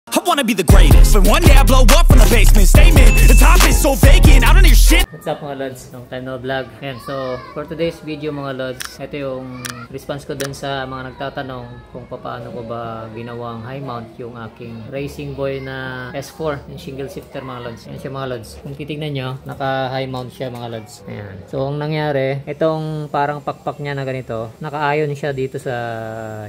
I wanna be the greatest, but one day I blow up from the basement. Statement, the top is so vacant, I don't hear shit. What's up mga lods? Long time no vlog. Ayan, so for today's video mga lods, ito yung response ko dun sa mga nagtatanong kung paano ko ba ginawang high mount yung aking Racing Boy na S4, yung single shifter mga lods. Ayan siya mga lods. Kung titignan nyo, naka high mount siya mga lods. Ayan. So ang nangyari, itong parang pakpak niya na ganito, naka-ion siya dito sa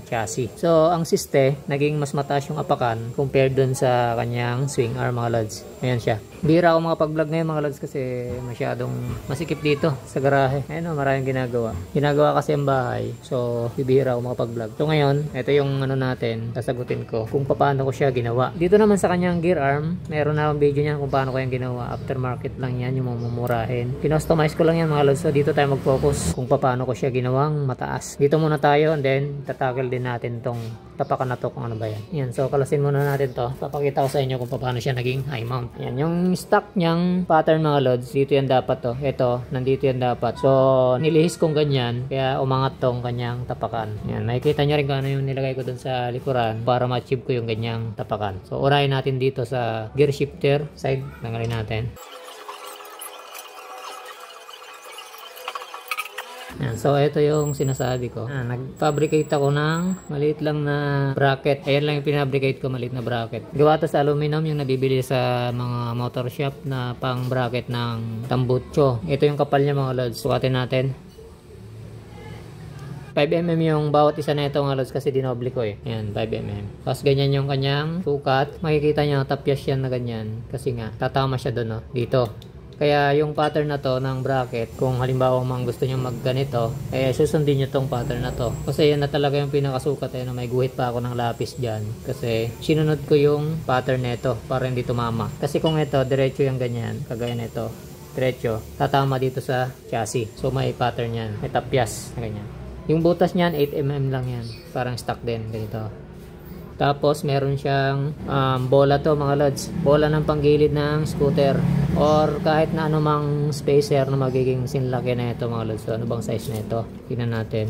chassis. So ang siste, naging mas mataas yung apakan compared dun sa kanyang swing arm mga lods. Ayan siya. Bihira ako makapag-vlog ngayon mga lods kasi masyadong masikip dito sa garahe. Ayun o, maraming ginagawa. Ginagawa kasi ang bahay. So, bihira ako makapag-vlog. So ngayon, ito yung ano natin, sasagutin ko kung paano ko siya ginawa. Dito naman sa kanyang gear arm, meron na akong video niyan kung paano ko yung ginawa. Aftermarket lang yan, yung mamumurahin. Kinostomize ko lang yan mga lods. So dito tayo mag-focus kung paano ko siya ginawang mataas. Dito muna tayo and then tatagal din natin tong tapakan na to kung ano ba yan. Yan, so kalasin muna natin to. Papakita ko sa inyo kung paano siya naging high mount. Yan, yung stock niyang pattern mga lods, dito yan dapat to. Ito, nandito yan dapat. So, nilihis kong ganyan, kaya umangat tong kanyang tapakan. Yan, makikita nyo rin kung ano yung nilagay ko dun sa likuran para ma-achieve ko yung ganyang tapakan. So, unahin natin dito sa gear shifter side. Tanggalin natin. Yan, so ito yung sinasabi ko. Nag-fabricate ako ng maliit lang na bracket. Ayan lang yung pinabricate ko, maliit na bracket. Gawa to sa aluminum, yung nabibili sa mga motor shop na pang bracket ng tambucho. Ito yung kapal niya mga lods. Sukatin natin. 5mm yung bawat isa na ito mga lods kasi dinoble ko eh. Ayan, 5mm. Tapos ganyan yung kanyang sukat. Makikita nyo, tapyas yan na ganyan. Kasi nga, tatama siya doon, no? Dito. Kaya yung pattern na to ng bracket, kung halimbawa mang gusto nyo magganito, eh susundin nyo tong pattern na to. Kasi yan na talaga yung pinakasukat. Ayun, may guhit pa ako ng lapis dyan. Kasi sinunod ko yung pattern nito para hindi tumama. Kasi kung ito, diretso yung ganyan, kagaya nito, diretso, tatama dito sa chassis. So may pattern yan, may tapyas na ganyan. Yung butas niyan, 8mm lang yan. Parang stock din, ganito. Tapos meron siyang bola to mga lods. Bola ng panggilid ng scooter or kahit na anumang spacer na magiging sinlaki na ito mga lods. So ano bang size na ito? Tingnan natin.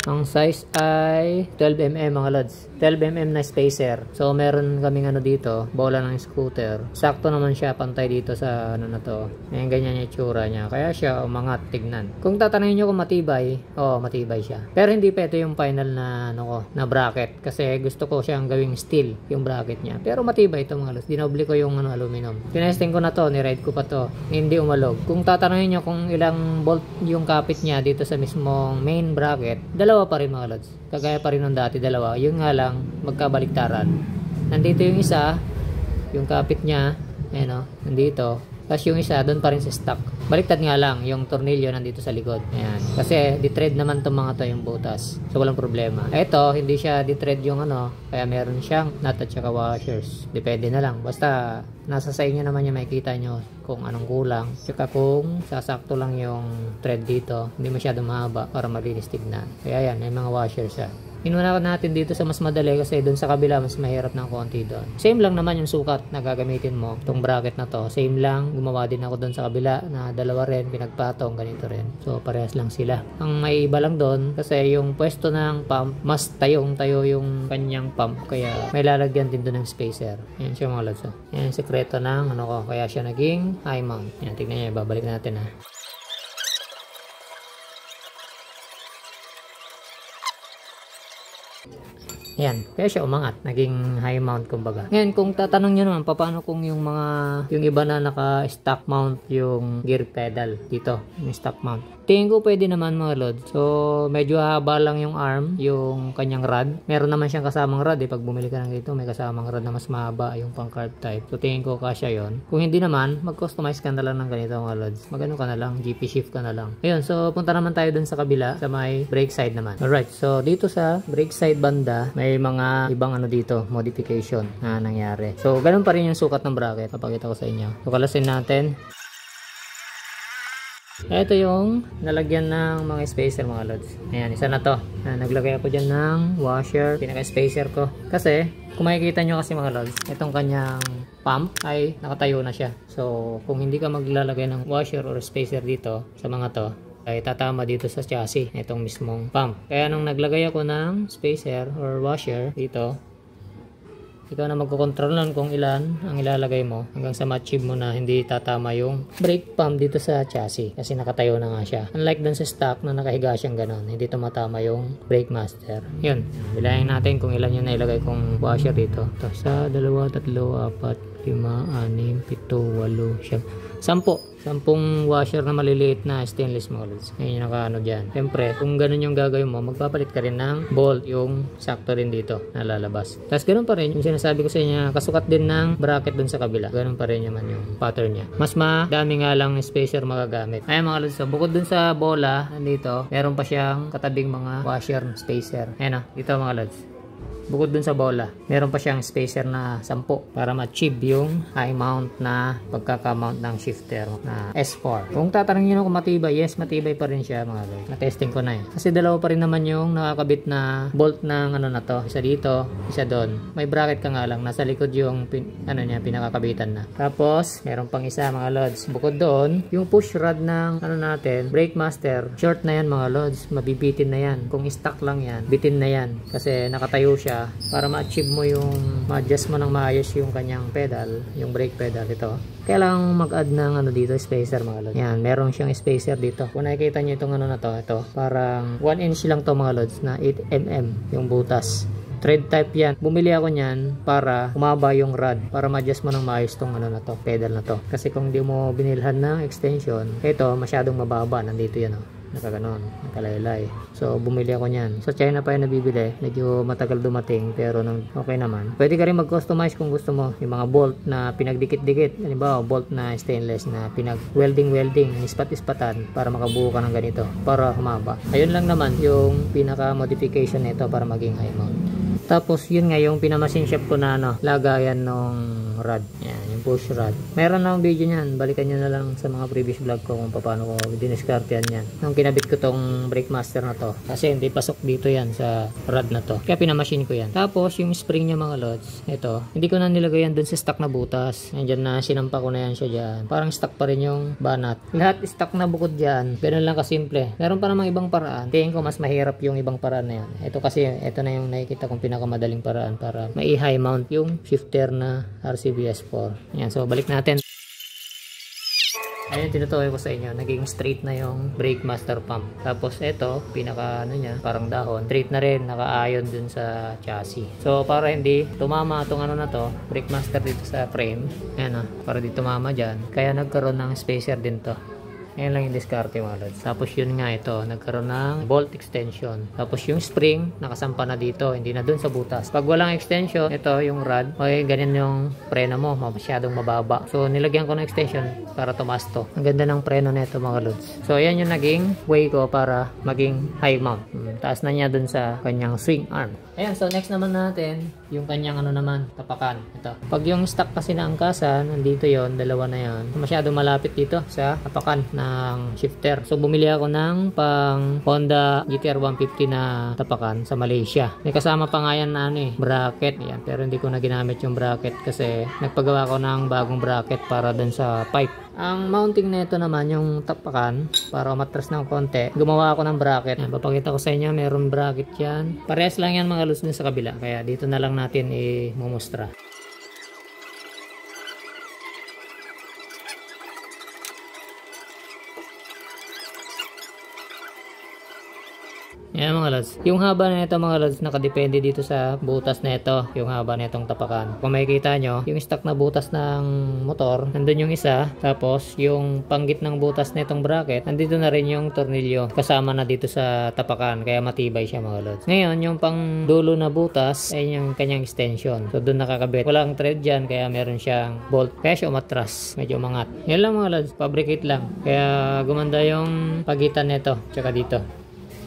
Ang size ay 12mm mga lods. 12mm na spacer. So meron kaming ano dito, bola ng scooter. Sakto naman siya, pantay dito sa ano na to. Ayan, ganyan yung itsura niya. Kaya siya umangat, tignan. Kung tatanungin nyo kung matibay, matibay siya. Pero hindi pa ito yung final na ano ko, na bracket. Kasi gusto ko siyang gawing steel, yung bracket niya. Pero matibay ito mga lods. Dinoble ko yung ano, aluminum. Tinesting ko na to, ni-ride ko pa to. Hindi umalog. Kung tatanungin nyo kung ilang bolt yung kapit niya dito sa mismong main bracket, dalawa pa rin mga lods. Kagaya pa rin nung dati, dalawa. Yun nga lang, magkabaliktaran. Nandito yung isa, yung kapit niya, ayan o, nandito. Tapos yung isa, doon pa rin sa stock. Baliktad nga lang, yung tornilyo nandito sa likod. Ayan. Kasi, di-thread naman itong mga to yung butas. So, walang problema. Ito, hindi siya di-thread yung ano, kaya meron siyang nut at saka washers. Depende na lang. Basta, nasa sa inyo naman yung makikita nyo kung anong kulang. Tsaka kung sasakto lang yung thread dito, hindi masyado mahaba para malinis tignan. Kaya yan, may mga washers siya. Inuna natin dito sa mas madali kasi doon sa kabila mas mahirap ng konti doon. Same lang naman yung sukat na gagamitin mo. Itong bracket na to, same lang. Gumawa din ako doon sa kabila na dalawa rin, pinagpatong, ganito rin. So parehas lang sila. Ang may iba lang doon kasi yung pwesto ng pump, mas tayong-tayo yung kanyang pump. Kaya may lalagyan din doon ng spacer. Yan siya mga lods. Yan yung sekreto ng ano ko. Kaya siya naging high mount. Yan, tignan nyo. Babalik natin ha. Yan, kaya siya umangat, naging high mount kumbaga. Ngayon, kung tatanong nyo naman, paano kung yung iba na naka-stock mount yung gear pedal dito, yung stock mount. Tingin ko pwede naman mga lods. So, medyo haba lang yung arm, yung kanyang rod. Meron naman siyang kasamang rod eh. Pag bumili ka ng dito, may kasamang rod na mas mahaba, yung pang carb type. So, tingin ko kasya yon. Kung hindi naman, mag-customize ka na lang ng ganito mga lods. Magano ka na lang, GP shift ka na lang. Ayun, so punta naman tayo dun sa kabila, sa may brake side naman. Alright, so dito sa brake side banda, may mga ibang ano dito, modification na nangyari. So, ganun pa rin yung sukat ng bracket. Papakita ko sa inyo. So, kalasin natin. Ito yung nalagyan ng mga spacer mga lods. Ayan, isa na to. Naglagay ako dyan ng washer, pinaka-spacer ko. Kasi, kung makikita nyo kasi mga lods, itong kanyang pump ay nakatayo na siya. So, kung hindi ka maglalagay ng washer or spacer dito sa mga to, ay tatama dito sa chassis itong mismong pump. Kaya nung naglagay ako ng spacer or washer dito, Ikaw na magkocontrol nun kung ilan ang ilalagay mo hanggang sa ma-achieve mo na hindi tatama yung brake pump dito sa chassis kasi nakatayo na nga siya. Unlike dun sa stock na nakahiga siyang ganon, hindi tumatama yung brake master. Yun, bilahin natin kung ilan yung nailagay kong washer dito. Ito, 1, 2, 3, 4, 5, 6, 7, 8, 9, 10, 10 washer na maliliit na stainless mga lods. Ngayon yung nakaano dyan. Siyempre, kung ganun yung gagawin mo, magpapalit ka rin ng bolt yung sakto rin dito na lalabas. Tapos ganun pa rin yung sinasabi ko sa inyo, kasukat din ng bracket dun sa kabila. Ganun pa rin naman yung pattern niya. Mas madami nga lang spacer magagamit. Ayan mga lods, so, bukod dun sa bola, nandito, meron pa siyang katabing mga washer spacer. Ayan o, dito mga lods. Bukod dun sa bola, meron pa siyang spacer na 10 para ma-achieve yung high mount na pagkaka-mount ng shifter na S4. Kung tatanungin nyo kung matibay, yes, matibay pa rin siya mga lods. Na-testing ko na eh. Kasi dalawa pa rin naman yung nakakabit na bolt ng ano na to. Isa dito, isa doon. May bracket ka nga lang. Nasa likod yung pinakakabitan na. Tapos, meron pang isa mga lods. Bukod doon, yung push rod ng natin, brake master, short na yan mga lods. Mabibitin na yan. Kung stock lang yan, bitin na yan. Kasi nakatayo siya para ma-achieve mo yung ma-adjust mo ng maayos yung kanyang pedal, yung brake pedal ito. Kailangan mag-add ng dito, spacer mga lods. Yan, meron siyang spacer dito. Kung nakikita nyo itong na to, ito, parang 1 inch lang to mga lods na 8 mm yung butas. Thread type yan. Bumili ako niyan para umaba yung rod, para ma-adjust mo ng maayos tong na to, pedal na to. Kasi kung di mo binilhan ng extension, ito masyadong mababa, nandito yan nakaganon, nakalaylay. So bumili ako niyan. So China pa yung nabibili. Medyo matagal dumating pero okay naman. Pwede ka rin mag-customize kung gusto mo. Yung mga bolt na pinagdikit-dikit. Halimbawa, bolt na stainless na pinag-welding-welding, ispat-ispatan para makabuo ka ng ganito, para humaba. Ayun lang naman yung pinaka-modification nito para maging high mount. Tapos yun nga yung pinamachine shop ko na lagayan nung rod. Yan, yung push rod. Meron na akong video niyan. Balikan nyo na lang sa mga previous vlog ko kung paano ko diniskartehan yan. Nung kinabit ko tong brake master na to. Kasi hindi pasok dito yan sa rod na to. Kaya pinamachine ko yan. Tapos yung spring niya mga lods. Ito. Hindi ko na nilagay yan dun sa stock na butas. Nandiyan na sinampa ko na yan siya dyan. Parang stock pa rin yung banat. Lahat stock na bukod dyan. Ganun lang kasimple. Meron pa namang ibang paraan. Tingin ko mas mahirap yung ibang paraan na yan. Ito kasi, ito na yung nakikita kong pinakamadaling paraan para mai-high mount yung shifter na RCBS4. Yan, so balik natin. Ayun, tinutukoy ko sa inyo, naging straight na yung brake master pump. Tapos ito, pinaka niya, parang dahon, straight na rin, naka-ion dun sa chassis. So para hindi tumama itong na to, brake master dito sa frame, ayan para di tumama dyan, kaya nagkaroon ng spacer din to. Ayan lang yung diskarte mga lods. Tapos yun nga ito, nagkaroon ng bolt extension. Tapos yung spring, nakasampa na dito, hindi na dun sa butas. Pag walang extension, ito yung rod, okay, ganyan yung preno mo, masyadong mababa. So nilagyan ko ng extension para tumaas to. Ang ganda ng preno nito mga lods. So ayan yung naging way ko para maging high mount. Taas na niya dun sa kanyang swing arm. Ayan, so next naman natin, yung kanyang tapakan. Ito. Pag yung stock kasi na angkasan, nandito yon, dalawa na yon. Masyado malapit dito sa tapakan ng shifter. So bumili ako ng pang Honda GTR 150 na tapakan sa Malaysia. May kasama pa nga yan na bracket. Ayan, pero hindi ko na ginamit yung bracket kasi nagpagawa ko ng bagong bracket para dun sa pipe. Ang mounting nito naman, yung tapakan, para umatras ng konti, gumawa ako ng bracket. Ayan, papakita ko sa inyo, meron bracket yan. Parehas lang yan mga lods dun sa kabila. Kaya dito na lang natin i-mumustra. Ayan mga lods. Yung haba na ito mga lods, nakadepende dito sa butas na ito. Yung haba na itong tapakan. Kung makikita nyo, yung stock na butas ng motor, nandun yung isa. Tapos yung panggit ng butas na itong bracket, nandito na rin yung tornilyo. Kasama na dito sa tapakan. Kaya matibay siya mga lods. Ngayon, yung pang dulo na butas, ay yung kanyang extension. So doon nakakabit. Walang thread dyan, kaya meron siyang bolt. Kaya siya umatras. Medyo umangat. Yan lang mga lods. Fabricate lang. Kaya gumanda yung pagitan nito. Tsaka dito.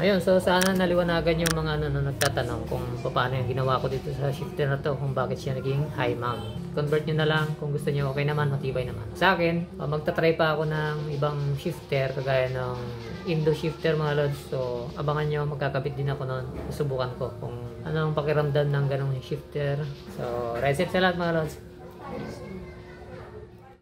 Ayun, so sana naliwanagan yung mga nagtatanong kung paano yung ginawa ko dito sa shifter na to, kung bakit siya naging high mount. Convert nyo na lang kung gusto nyo, okay naman, matibay naman. Sa akin, magta-try pa ako ng ibang shifter, kagaya ng Indo shifter mga lods. So abangan nyo, magkakabit din ako nun. Susubukan ko kung anong pakiramdam ng ganong shifter. So, reset sa lahat mga lods.